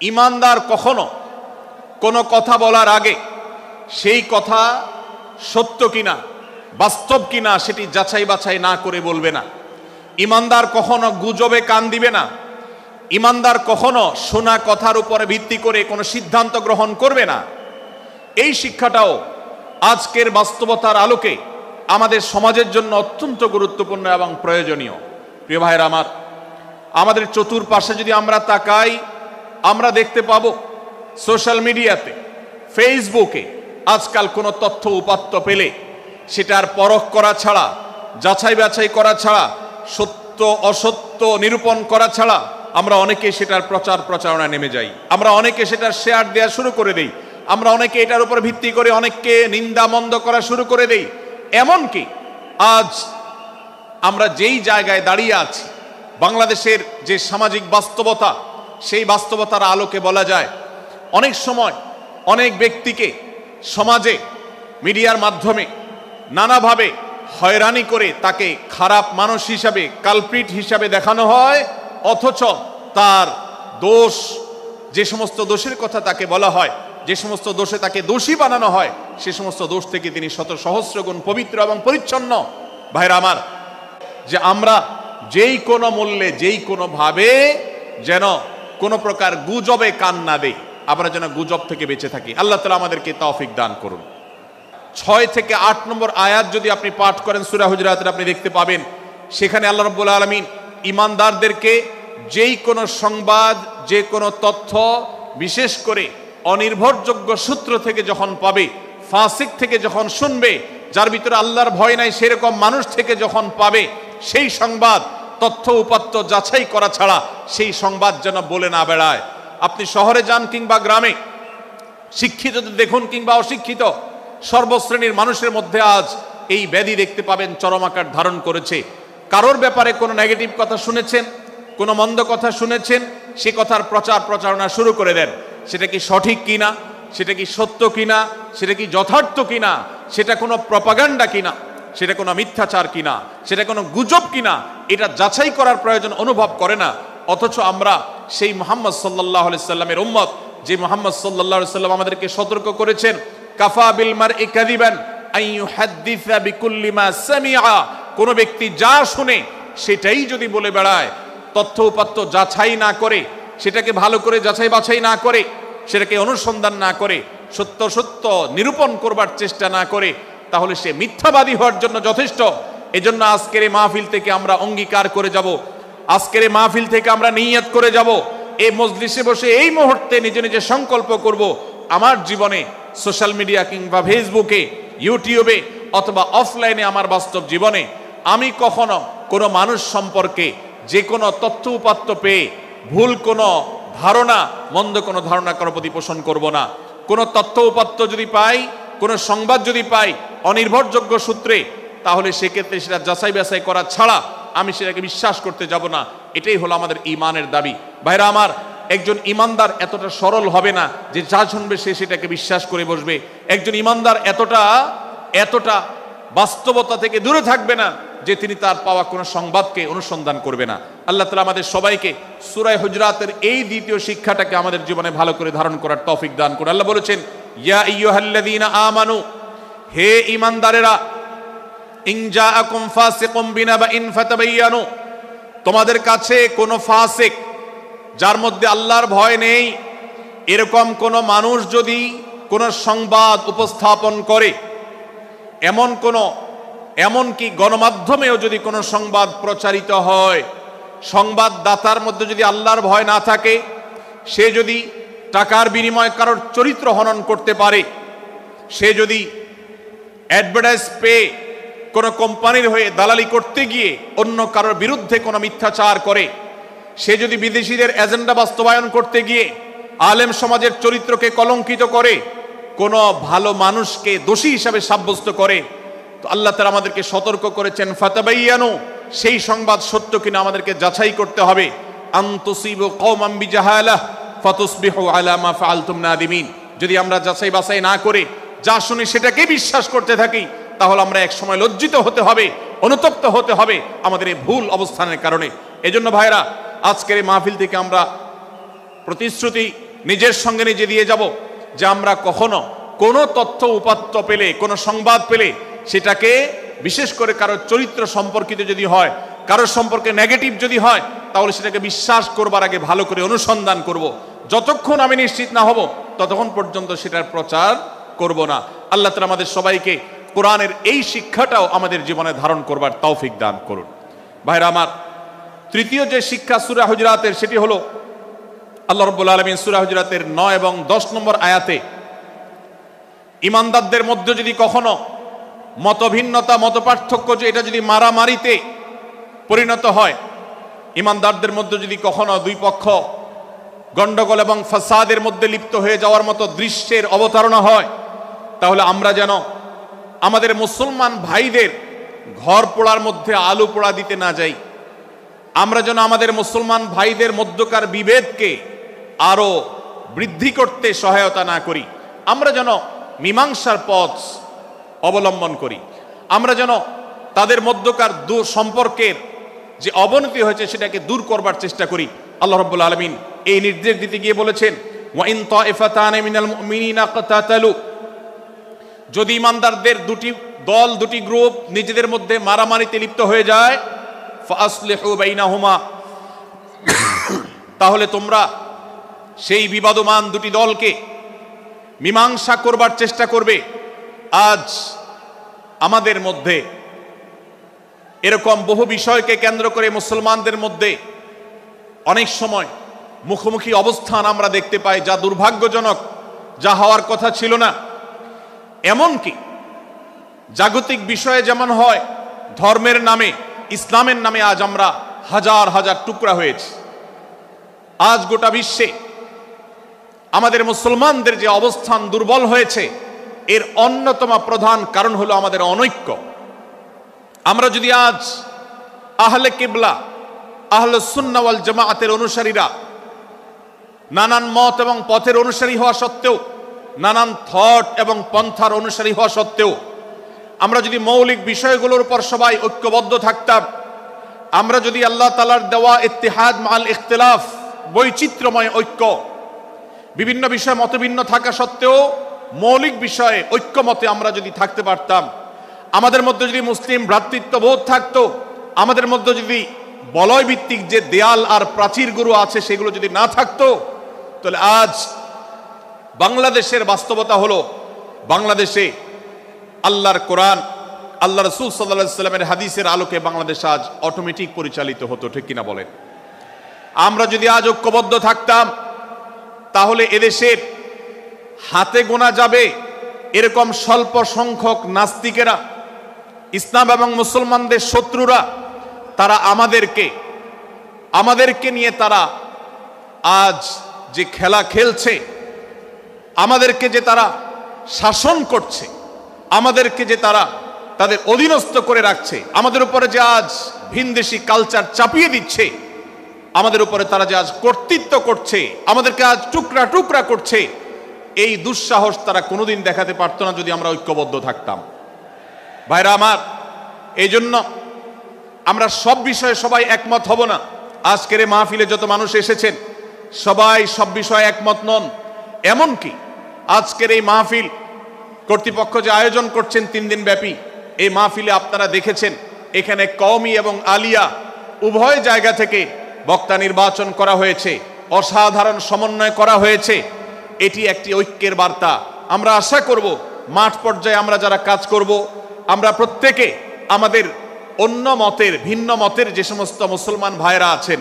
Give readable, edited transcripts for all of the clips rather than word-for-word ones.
ইমানদার কখনো কোনো কথা বলার আগে সেই কথা সত্য কিনা বাস্তব কিনা সেটি যাচাই বাছাই না করে বলবে না। ইমানদার কখনো গুজবে কান দিবে না। ইমানদার কখনো শোনা কথার উপরে ভিত্তি করে কোনো সিদ্ধান্ত গ্রহণ করবে না। এই শিক্ষাটাও আজকের বাস্তবতার আলোকে আমাদের সমাজের জন্য অত্যন্ত গুরুত্বপূর্ণ এবং প্রয়োজনীয়। প্রিয় ভাইরা আমার, আমাদের চতুর্পাশে যদি আমরা তাকাই, আমরা দেখতে পাবো সোশ্যাল মিডিয়াতে, ফেসবুকে আজকাল কোনো তথ্য উপাত্ত পেলে সেটার পরখ করা ছাড়া, যাচাই বাছাই করা ছাড়া, সত্য অসত্য নিরূপণ করা ছাড়া আমরা অনেকে সেটার প্রচার প্রচারণা নেমে যাই। আমরা অনেকে সেটার শেয়ার দেওয়া শুরু করে দেই। আমরা অনেকে এটার উপর ভিত্তি করে অনেককে নিন্দা মন্দ করা শুরু করে দেই। এমনকি আজ আমরা যেই জায়গায় দাঁড়িয়ে আছি, বাংলাদেশের যে সামাজিক বাস্তবতা, সেই বাস্তবতার আলোকে বলা যায় অনেক সময় অনেক ব্যক্তিকে সমাজে মিডিয়ার মাধ্যমে নানাভাবে হয়রানি করে তাকে খারাপ মানুষ হিসাবে, কালপ্রিট হিসাবে দেখানো হয়, অথচ তার দোষ, যে সমস্ত দোষের কথা তাকে বলা হয়, যে সমস্ত দোষে তাকে দোষী বানানো হয়, সে সমস্ত দোষ থেকে তিনি শত সহস্র গুণ পবিত্র এবং পরিচ্ছন্ন। ভাইরা আমার, যে আমরা যেই কোনো মূল্যে, যেই কোনো ভাবে যেন কোনো প্রকার গুজবে কান না দেই, আমরা যেন গুজব থেকে বেঁচে থাকি। আল্লাহ তাআলা আমাদেরকে তৌফিক দান করুন। 6 থেকে 8 নম্বর আয়াত যদি আপনি পাঠ করেন সূরা হুজুরাতের, আপনি দেখতে পাবেন সেখানে আল্লাহ রাব্বুল আলামিন ঈমানদারদেরকে যেই কোনো সংবাদ, যে কোনো তথ্য, বিশেষ করে অনির্ভরযোগ্য সূত্র থেকে যখন পাবে, ফাসিক থেকে যখন শুনবে, যার ভিতরে আল্লাহর ভয় নাই সেরকম মানুষ থেকে যখন পাবে, সেই সংবাদ তথ্য উপাত্ত যাচাই করা ছাড়া সেই সংবাদ যেন বলে না বেড়ায়। আপনি শহরে যান কিংবা গ্রামে, শিক্ষিত দেখুন কিংবা অশিক্ষিত, সর্বশ্রেণীর মানুষের মধ্যে আজ এই ব্যাধি দেখতে পাবেন চরম আকার ধারণ করেছে। কারোর ব্যাপারে কোনো নেগেটিভ কথা শুনেছেন, কোনো মন্দ কথা শুনেছেন, সে কথার প্রচার প্রচারণা শুরু করে দেন। সেটা কি সঠিক কিনা, সেটা কি সত্য কিনা, সেটা কি যথার্থ কিনা, সেটা কোনো প্রপাগান্ডা কিনা, সেটা কোনো মিথ্যাচার কিনা, সেটা কোনো গুজব কিনা, এটা যাচাই করার প্রয়োজন অনুভব করে না। অথচ আমরা সেই মুহাম্মদ সাল্লাল্লাহু আলাইহি সাল্লামের উম্মত, যে মুহাম্মদ সাল্লাল্লাহু আলাইহি সাল্লাম আমাদেরকে সতর্ক করেছেন, কাফা বিল মারই কাযিবান আন ইউহাদ্দিসা বিকুল্লি মা সামিআ, কোন ব্যক্তি যা শুনে সেটাই যদি বলে বেড়ায়, তথ্য উপাত্ত যাচাই না করে, সেটাকে ভালো করে যাচাই বাছাই না করে, সেটাকে অনুসন্ধান না করে, সত্য সত্য নিরূপণ করবার চেষ্টা না করে, তাহলে সে মিথ্যাবাদী হওয়ার জন্য যথেষ্ট। এজন্য আজকের এই মাহফিল থেকে আমরা অঙ্গীকার করে যাব, আজকের এই মাহফিল থেকে আমরা নিয়ত করে যাব, এই মজলিসে বসে এই মুহূর্তে নিজে নিজে সংকল্প করব, আমার জীবনে সোশ্যাল মিডিয়া কিংবা ফেসবুকে, ইউটিউবে অথবা অফলাইনে আমার বাস্তব জীবনে আমি কখনো কোনো মানুষ সম্পর্কে যে কোনো তথ্য উপাত্ত পেয়ে ভুল কোনো ধারণা, মন্দ কোনো ধারণা কারোর প্রতি পোষণ করব না। কোনো তথ্য উপাত্ত যদি পাই, কোনো সংবাদ যদি পাই অনির্ভরযোগ্য সূত্রে, তাহলে সেক্ষেত্রে সেটা যাচাই বাছাই করা ছাড়া আমি সেটাকে বিশ্বাস করতে যাব না। এটাই হলো আমাদের ঈমানের দাবি। ভাইরা আমার, একজন ঈমানদার এতটা সরল হবে না যে যা শুনবে সে সেটাকে বিশ্বাস করে বসবে। একজন ঈমানদার এতটা বাস্তবতা থেকে দূরে থাকবে না যে তিনি তার পাওয়া কোনো সংবাদকে অনুসন্ধান করবে না। আল্লাহ তাআলা আমাদের সবাইকে সূরা হুজুরাতের এই দ্বিতীয় শিক্ষাটাকে আমাদের জীবনে ভালো করে ধারণ করার তৌফিক দান করুন। আল্লাহ বলেছেন, ইয়া আইয়ুহাল্লাযীনা আমানু, হে ঈমানদারেরা, ইন জাআকুম ফাসিকুম বিনাবাইন ফাতাবায়ানু, তোমাদের কাছে কোনো ফাসিক, যার মধ্যে আল্লাহর ভয় নেই, এরকম কোনো মানুষ যদি কোনো সংবাদ উপস্থাপন করে, এমনকি গণমাধ্যমেও যদি কোনো সংবাদ প্রচারিত হয়, সংবাদদাতার মধ্যে যদি আল্লাহর ভয় না থাকে, সে যদি টাকার বিনিময়ে কারোর চরিত্র হনন করতে পারে, সে যদি অ্যাডভার্টাইজ পেয়ে কোনো কোম্পানির হয়ে দালালি করতে গিয়ে অন্য কারোর বিরুদ্ধে কোনো মিথ্যাচার করে, সে যদি বিদেশিদের এজেন্ডা বাস্তবায়ন করতে গিয়ে আলেম সমাজের চরিত্রকে কলঙ্কিত করে, কোনো ভালো মানুষকে দোষী হিসাবে সাব্যস্ত করে, তো আল্লাহ তাআলা আমাদেরকে সতর্ক করেছেন, ফাতাবায়ানু, সেই সংবাদ সত্য কিনা আমাদেরকে যাচাই করতে হবে। আন তুসিবু কওমান বিজাহালাহ ফাতুসবিহু আলা মা ফাআলতুম নাদিমিন, যদি আমরা যাচাই বাছাই না করে যা শুনি সেটাকে বিশ্বাস করতে থাকি, তাহলে আমরা এক সময় লজ্জিত হতে হবে, অনুতপ্ত হতে হবে আমাদের এই ভুল অবস্থানের কারণে। এজন্য ভাইরা, আজকের এই মাহফিল থেকে আমরা প্রতিশ্রুতি নিজের সঙ্গে নিজে দিয়ে যাব যে আমরা কখনো কোনো তথ্য উপাত্ত পেলে, কোনো সংবাদ পেলে সেটাকে বিশেষ করে কারোর চরিত্র সম্পর্কিত যদি হয়, কারোর সম্পর্কে নেগেটিভ যদি হয়, তাহলে সেটাকে বিশ্বাস করবার আগে ভালো করে অনুসন্ধান করব। যতক্ষণ আমি নিশ্চিত না হব ততক্ষণ পর্যন্ত সেটার প্রচার করব না। আল্লাহ তাআলা আমাদের সবাইকে কোরআনের এই শিক্ষাটাও আমাদের জীবনে ধারণ করবার তৌফিক দান করুন। ভাইরা আমার, তৃতীয় যে শিক্ষা সূরা হুজুরাতের, সেটি হলো আল্লাহ রাব্বুল আলামিন সূরা হুজুরাতের 9 এবং 10 নম্বর আয়াতে ঈমানদারদের মধ্যে যদি কখনো মতভিন্নতা, মতপার্থক্য, যে এটা যদি মারামারিতে পরিণত হয়, ঈমানদারদের মধ্যে যদি কখনো দুই পক্ষ গন্ডগোল এবং ফাসাদের মধ্যে লিপ্ত হয়ে যাওয়ার মতো দৃশ্যের অবতারণা হয়, তাহলে আমরা যেন আমাদের মুসলমান ভাইদের ঘর পোড়ার মধ্যে আলু পোড়া দিতে না যাই। আমরা যেন আমাদের মুসলমান ভাইদের মধ্যকার বিভেদকে আরো বৃদ্ধি করতে সহায়তা না করি। আমরা যেন মীমাংসার পথ অবলম্বন করি। আমরা যেন তাদের মধ্যকার সম্পর্কের যে অবনতি হয়েছে সেটাকে দূর করবার চেষ্টা করি। আল্লাহ রাব্বুল আলামিন এই নির্দেশ দিতে গিয়ে বলেছেন, ওয়া ইন তাইফাতান মিনাল মুমিনিনা কাতাতালু, যদি ঈমানদারদের দুটি দল, দুটি গ্রুপ নিজেদের মধ্যে মারামারিতে লিপ্ত হয়ে যায়, ফাসলিহু বাইনাহুমা, তাহলে তোমরা সেই বিবাদমান দুটি দলকে মীমাংসা করবার চেষ্টা করবে। আজ আমাদের মধ্যে এরকম বহু বিষয়কে কেন্দ্র করে মুসলমানদের মধ্যে অনেক সময় মুখোমুখি অবস্থান আমরা দেখতে পাই, যা দুর্ভাগ্যজনক, যা হওয়ার কথা ছিল না। এমনকি জাগতিক বিষয়ে যেমন হয়, ধর্মের নামে, ইসলামের নামে আজ আমরা হাজার হাজার টুকরা হয়েছি। আজ গোটা বিশ্বে আমাদের মুসলমানদের যে অবস্থান দুর্বল হয়েছে, এর অন্যতম প্রধান কারণ হলো আমাদের অনৈক্য। আমরা যদি আজ আহলে কিবলা, আহলে সুন্নাহ ওয়াল জামাআতের অনুসারীরা নানান মত এবং পথের অনুসারী হওয়া সত্ত্বেও, নানান থট এবং পন্থার অনুসারী হওয়া সত্ত্বেও, আমরা যদি মৌলিক বিষয়গুলোর উপর সবাই ঐক্যবদ্ধ থাকতাম, আমরা যদি আল্লাহ তাআলার দেওয়া ইত্তিহাদ মাল ইখতিলাফ, বৈচিত্র্যময় ঐক্য, বিভিন্ন বিষয়ে মতভিন্ন থাকা সত্ত্বেও মৌলিক বিষয়ে ঐক্যমতে আমরা যদি থাকতে পারতাম, আমাদের মধ্যে যদি মুসলিম ভ্রাতৃত্ববোধ থাকতো, আমাদের মধ্যে যদি বলয় ভিত্তিক যে দেয়াল আর প্রাচীরগুলো আছে সেগুলো যদি না থাকতো, তাহলে আজ বাংলাদেশের বাস্তবতা হলো, বাংলাদেশে আল্লাহর কোরআন, আল্লাহ রাসূল সাল্লাল্লাহু আলাইহি ওয়াসাল্লামের হাদিসের আলোকে বাংলাদেশ আজ অটোমেটিক পরিচালিত হতো। ঠিক কিনা বলেন? আমরা যদি আজ ঐক্যবদ্ধ থাকতাম, তাহলে এদেশের হাতে গোনা যাবে এরকম স্বল্প সংখ্যক নাস্তিকেরা, ইসলাম এবং মুসলমানদের শত্রুরা, তারা আমাদেরকে নিয়ে তারা আজ যে খেলা খেলছে, আমাদেরকে যে তারা শাসন করছে, আমাদেরকে যে তারা তাদের অধীনস্থ করে রাখছে, আমাদের উপরে যে আজ ভিনদেশি কালচার চাপিয়ে দিচ্ছে, আমাদের উপরে তারা যে আজ কর্তৃত্ব করছে, আমাদেরকে আজ টুকরা টুকরা করছে, এই দুঃসাহস তারা কোনোদিন দেখাতে পারতো না যদি আমরা ঐক্যবদ্ধ থাকতাম। ভাইরা আমার, এই জন্য আমরা সব বিষয়ে সবাই একমত হব না। আজকের এই মাহফিলে যত মানুষ এসেছেন সবাই সব বিষয়ে একমত নন। এমনকি আজকের এই মাহফিল কর্তৃপক্ষ যে আয়োজন করছেন 3 দিন ব্যাপী, এই মাহফিলে আপনারা দেখেছেন এখানে কওমি এবং আলিয়া উভয় জায়গা থেকে বক্তা নির্বাচন করা হয়েছে, অসাধারণ সমন্বয় করা হয়েছে। এটি একটি ঐক্যের বার্তা। আমরা আশা করব মাঠ পর্যায়ে আমরা যারা কাজ করব, আমরা প্রত্যেকে আমাদের অন্য মতের, ভিন্ন মতের যে সমস্ত মুসলমান ভাইরা আছেন,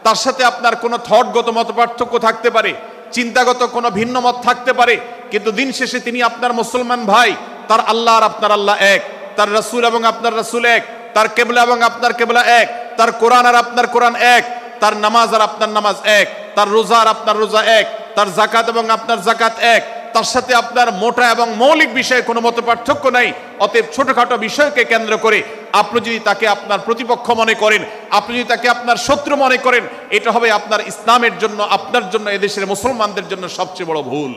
তার সাথে আপনার কোনো থটগত মত পার্থক্য থাকতে পারে, চিন্তাগত কোনো ভিন্ন মত থাকতে পারে, কিন্তু দিন শেষে তিনি আপনার মুসলমান ভাই। তার আল্লাহ আর আপনার আল্লাহ এক, তার রাসূল এবং আপনার রাসূল এক, তার কিবলা এবং আপনার কিবলা এক, তার কোরআন আর আপনার কোরআন এক, তার নামাজ আর আপনার নামাজ এক, তার রোজা আর আপনার রোজা এক, তার যাকাত এবং আপনার যাকাত এক, তার সাথে আপনার মোটা এবং মৌলিক বিষয়ে কোনো মত পার্থক্য নাই। অতএব ছোটখাটো বিষয়কে কেন্দ্র করে আপনি যদি তাকে আপনার প্রতিপক্ষ মনে করেন, আপনি যদি তাকে আপনার শত্রু মনে করেন, এটা হবে আপনার ইসলামের জন্য, আপনার জন্য, এদেশের মুসলমানদের জন্য সবচেয়ে বড় ভুল।